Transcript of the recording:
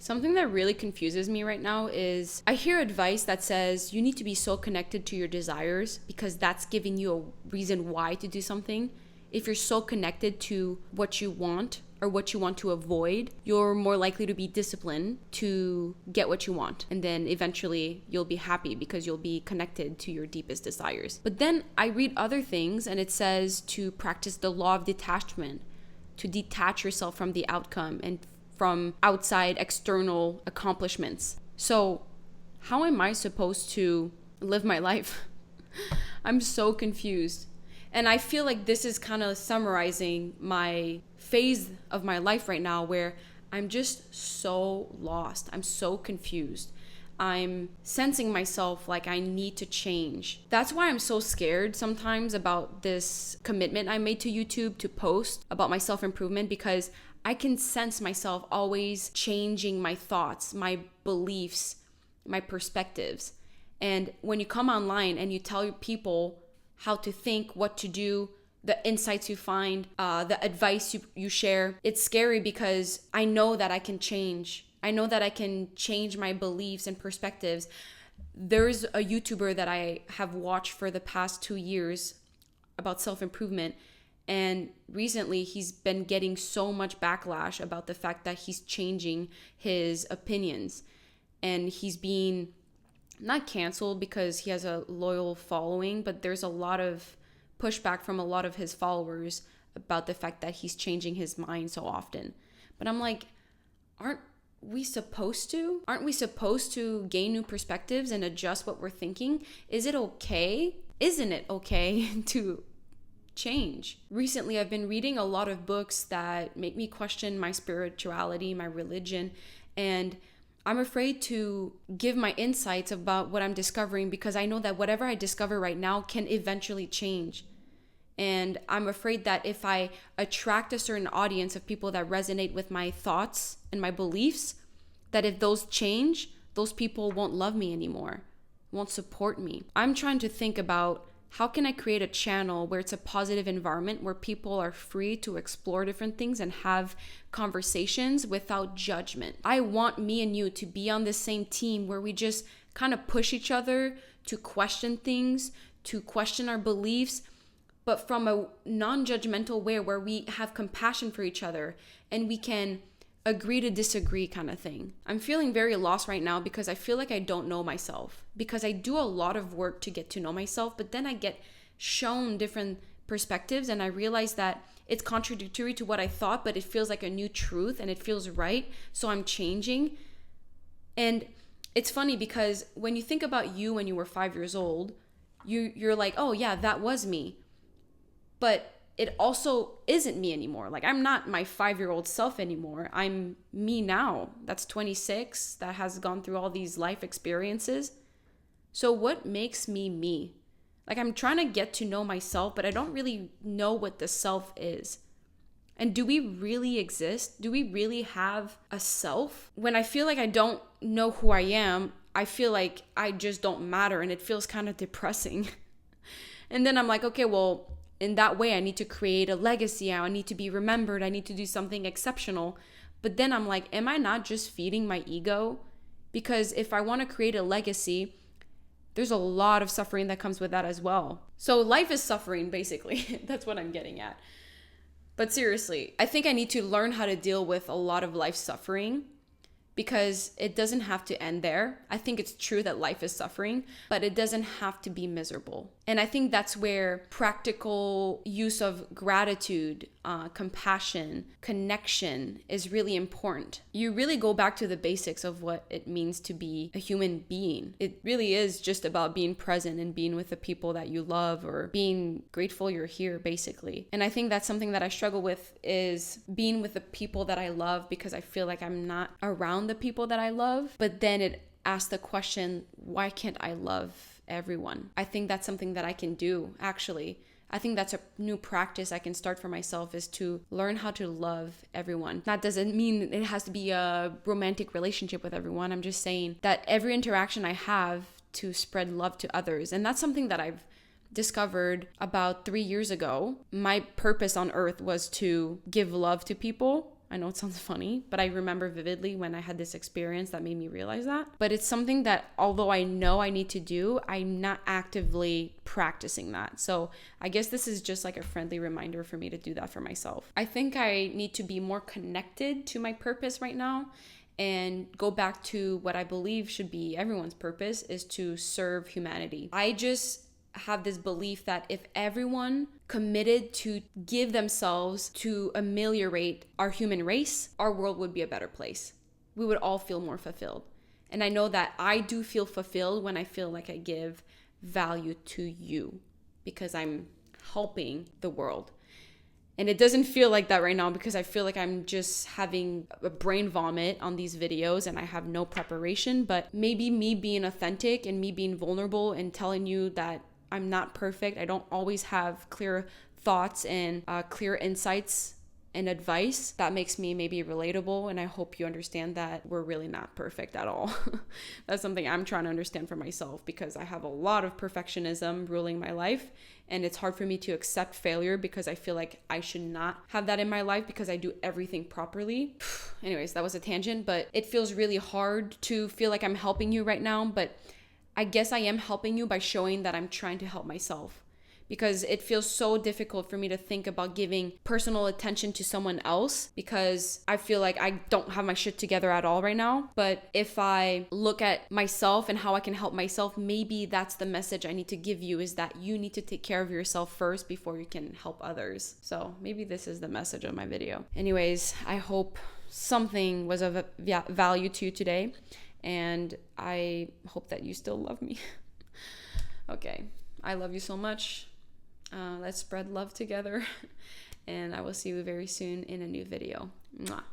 Something that really confuses me right now is I hear advice that says you need to be so connected to your desires because that's giving you a reason why to do something. If you're so connected to what you want or what you want to avoid, you're more likely to be disciplined to get what you want. And then eventually you'll be happy because you'll be connected to your deepest desires. But then I read other things and it says to practice the law of detachment, to detach yourself from the outcome and from outside external accomplishments. So how am I supposed to live my life? I'm so confused. And I feel like this is kind of summarizing my phase of my life right now where I'm just so lost. I'm so confused. I'm sensing myself like I need to change. That's why I'm so scared sometimes about this commitment I made to YouTube to post about my self-improvement, because I can sense myself always changing my thoughts, my beliefs, my perspectives. And when you come online and you tell people how to think, what to do, the insights you find, the advice you share, it's scary because I know that I can change. I know that I can change my beliefs and perspectives. There's a YouTuber that I have watched for the past 2 years about self-improvement. And recently he's been getting so much backlash about the fact that he's changing his opinions. And he's being not canceled because he has a loyal following, but there's a lot of pushback from a lot of his followers about the fact that he's changing his mind so often. But I'm like, aren't we supposed to? Aren't we supposed to gain new perspectives and adjust what we're thinking? Is it okay? Isn't it okay to change? Recently, I've been reading a lot of books that make me question my spirituality, my religion, and I'm afraid to give my insights about what I'm discovering because I know that whatever I discover right now can eventually change. And I'm afraid that if I attract a certain audience of people that resonate with my thoughts and my beliefs, that if those change, those people won't love me anymore, won't support me. I'm trying to think about how can I create a channel where it's a positive environment where people are free to explore different things and have conversations without judgment. I want me and you to be on the same team where we just kind of push each other to question things, to question our beliefs, but from a non-judgmental way where we have compassion for each other and we can agree to disagree kind of thing. I'm feeling very lost right now because I feel like I don't know myself, because I do a lot of work to get to know myself, but then I get shown different perspectives and I realize that it's contradictory to what I thought, but it feels like a new truth and it feels right. So I'm changing. And it's funny because when you think about you when you were 5 years old, you're like, oh yeah, that was me. But it also isn't me anymore. Like, I'm not my 5-year-old self anymore. I'm me now. That's 26, that has gone through all these life experiences. So what makes me me? Like, I'm trying to get to know myself, but I don't really know what the self is. And do we really exist? Do we really have a self? When I feel like I don't know who I am, I feel like I just don't matter, and it feels kind of depressing. And then I'm like, okay, well, in that way, I need to create a legacy. I need to be remembered. I need to do something exceptional. But then I'm like, am I not just feeding my ego? Because if I want to create a legacy, there's a lot of suffering that comes with that as well. So life is suffering, basically. That's what I'm getting at. But seriously, I think I need to learn how to deal with a lot of life suffering, because it doesn't have to end there. I think it's true that life is suffering, but it doesn't have to be miserable. And I think that's where practical use of gratitude, compassion, connection is really important. You really go back to the basics of what it means to be a human being. It really is just about being present and being with the people that you love, or being grateful you're here, basically. And I think that's something that I struggle with, is being with the people that I love, because I feel like I'm not around the people that I love. But then it asks the question, why can't I love everyone? I think that's something that I can do, actually. I think that's a new practice I can start for myself, is to learn how to love everyone. That doesn't mean it has to be a romantic relationship with everyone. I'm just saying that every interaction I have, to spread love to others. And that's something that I've discovered about 3 years ago. My purpose on earth was to give love to people. I know it sounds funny, but I remember vividly when I had this experience that made me realize that. But it's something that, although I know I need to do, I'm not actively practicing that. So I guess this is just like a friendly reminder for me to do that for myself. I think I need to be more connected to my purpose right now and go back to what I believe should be everyone's purpose, is to serve humanity. I just have this belief that if everyone committed to give themselves to ameliorate our human race, our world would be a better place. We would all feel more fulfilled. And I know that I do feel fulfilled when I feel like I give value to you, because I'm helping the world. And it doesn't feel like that right now because I feel like I'm just having a brain vomit on these videos and I have no preparation. But maybe me being authentic and me being vulnerable and telling you that I'm not perfect, I don't always have clear thoughts and clear insights and advice, that makes me maybe relatable. And I hope you understand that we're really not perfect at all. That's something I'm trying to understand for myself, because I have a lot of perfectionism ruling my life. And it's hard for me to accept failure because I feel like I should not have that in my life because I do everything properly. Anyways, that was a tangent, but it feels really hard to feel like I'm helping you right now. But I guess I am helping you by showing that I'm trying to help myself, because it feels so difficult for me to think about giving personal attention to someone else because I feel like I don't have my shit together at all right now. But if I look at myself and how I can help myself, maybe that's the message I need to give you, is that you need to take care of yourself first before you can help others. So maybe this is the message of my video. Anyways, I hope something was of value to you today, and I hope that you still love me. Okay, I love you so much. Let's spread love together, and I will see you very soon in a new video. Mwah.